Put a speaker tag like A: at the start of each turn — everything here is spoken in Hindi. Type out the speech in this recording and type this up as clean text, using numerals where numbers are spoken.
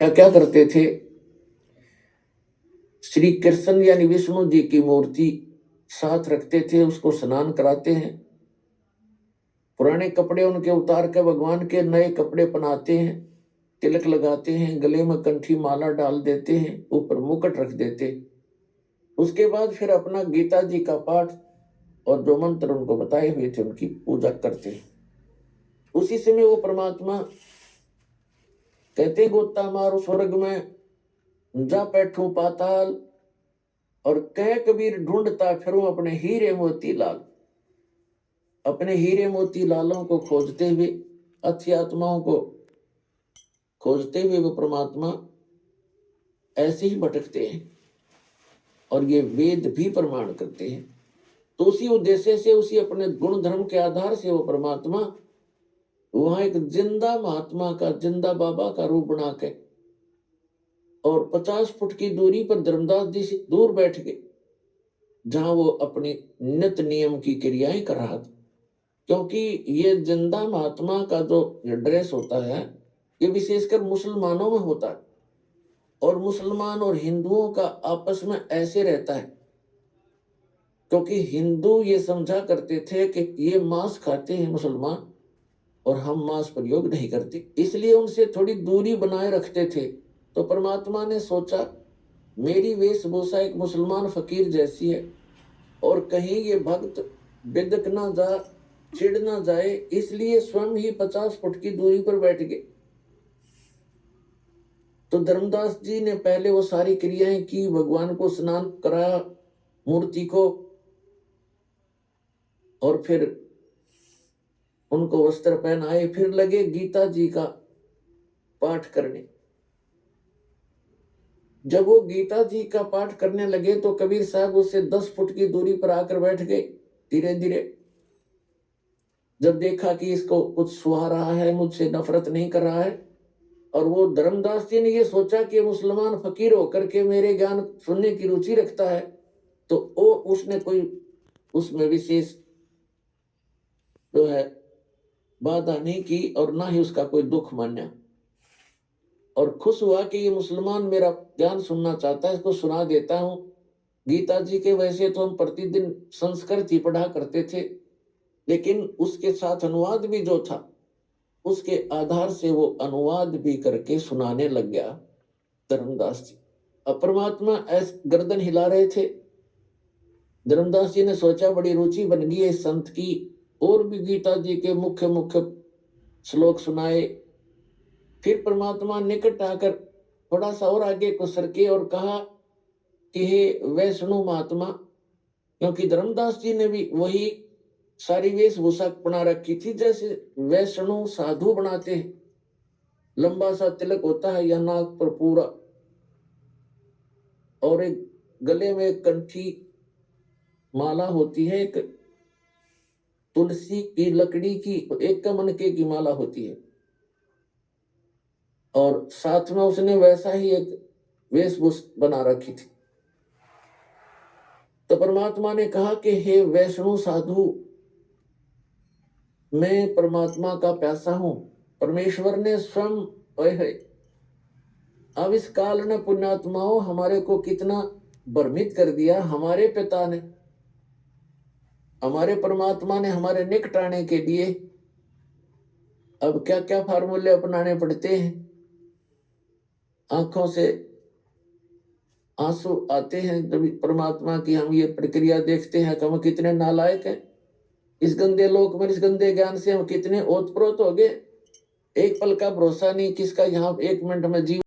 A: क्या करते थे, श्री कृष्ण यानी विष्णु जी की मूर्ति साथ रखते थे, उसको स्नान कराते हैं, पुराने कपड़े उनके उतार के भगवान के नए कपड़े पहनाते हैं, तिलक लगाते हैं, गले में कंठी माला डाल देते हैं, ऊपर मुकुट रख देते। उसके बाद फिर अपना गीता जी का पाठ और जो मंत्र उनको बताए हुए थे उनकी पूजा करते हैं। उसी समय वो परमात्मा कहते, गोता मारो स्वर्ग में, जा बैठू पाताल, और कह कबीर ढूंढता फिरूं अपने हीरे मोती लाल। अपने हीरे मोती लालों को खोजते हुए, अच्छी आत्माओं को खोजते हुए वो परमात्मा ऐसे ही भटकते हैं, और ये वेद भी प्रमाण करते हैं। तो उसी उद्देश्य से, उसी अपने गुण धर्म के आधार से वो परमात्मा वहां एक जिंदा महात्मा का, जिंदा बाबा का रूप बना के, और 50 फुट की दूरी पर धर्मदास जी से दूर बैठ गए, जहां वो अपनी नित्य नियम की क्रियाएं कर रहा था। क्योंकि ये जिंदा महात्मा का जो ड्रेस होता है, ये विशेषकर मुसलमानों में होता है, और मुसलमान और हिंदुओं का आपस में ऐसे रहता है, क्योंकि हिंदू ये समझा करते थे कि ये मांस खाते हैं मुसलमान, और हम मांस प्रयोग नहीं करते, इसलिए उनसे थोड़ी दूरी बनाए रखते थे। तो परमात्मा ने सोचा, मेरी वेशभूषा एक मुसलमान फकीर जैसी है, और कहीं ये भक्त बिदक ना जा, चिढ़ ना जाए, इसलिए स्वयं ही 50 फुट की दूरी पर बैठ गए। तो धर्मदास जी ने पहले वो सारी क्रियाएं की, भगवान को स्नान कराया, मूर्ति को, और फिर उनको वस्त्र पहनाए, फिर लगे गीता जी का पाठ करने। जब वो गीता जी का पाठ करने लगे तो कबीर साहब उससे 10 फुट की दूरी पर आकर बैठ गए। धीरे धीरे जब देखा कि इसको कुछ सुहा रहा है, मुझसे नफरत नहीं कर रहा है, और वो धर्मदास जी ने ये सोचा कि मुसलमान फकीर होकर के मेरे ज्ञान सुनने की रुचि रखता है, तो वो उसने कोई उसमें विशेष जो है बाधा नहीं की, और ना ही उसका कोई दुख माना, और खुश हुआ कि ये मुसलमान मेरा ज्ञान सुनना चाहता है, इसको सुना देता हूं। गीता जी के वैसे तो हम प्रतिदिन संस्कृत ही पढ़ा करते थे, लेकिन उसके साथ अनुवाद भी जो था, उसके आधार से वो अनुवाद भी करके सुनाने लग गया धर्मदास जी। अब परमात्मा ऐसे गर्दन हिला रहे थे, धर्मदास जी ने सोचा बड़ी रुचि बन गई है इस संत की, और भी गीता जी के मुख्य मुख्य श्लोक सुनाए। फिर परमात्मा निकट आकर थोड़ा सा और आगे को सरके और कहा कि हे वैष्णु महात्मा, क्योंकि धर्मदास जी ने भी वही सारी वेशभूषा बना रखी थी जैसे वैष्णु साधु बनाते हैं। लंबा सा तिलक होता है या नाक पर पूरा, और एक गले में एक कंठी माला होती है, एक तुलसी की लकड़ी की, एक कमनके की माला होती है, और साथ में उसने वैसा ही एक वेशभूषा बना रखी थी। तो परमात्मा ने कहा कि हे वैष्णु साधु, मैं परमात्मा का प्यासा हूं। परमेश्वर ने स्वयं, अब इस काल ने पुण्यात्माओं हमारे को कितना भ्रमित कर दिया। हमारे पिता ने, हमारे परमात्मा ने हमारे निकट आने के लिए अब क्या क्या फार्मूले अपनाने पड़ते हैं। आंखों से आंसू आते हैं जब परमात्मा की हम ये प्रक्रिया देखते हैं कि हम कितने नालायक हैं। इस गंदे लोक में, इस गंदे ज्ञान से हम कितने ओतप्रोत हो गए। एक पल का भरोसा नहीं किसका यहाँ 1 मिनट में जीवन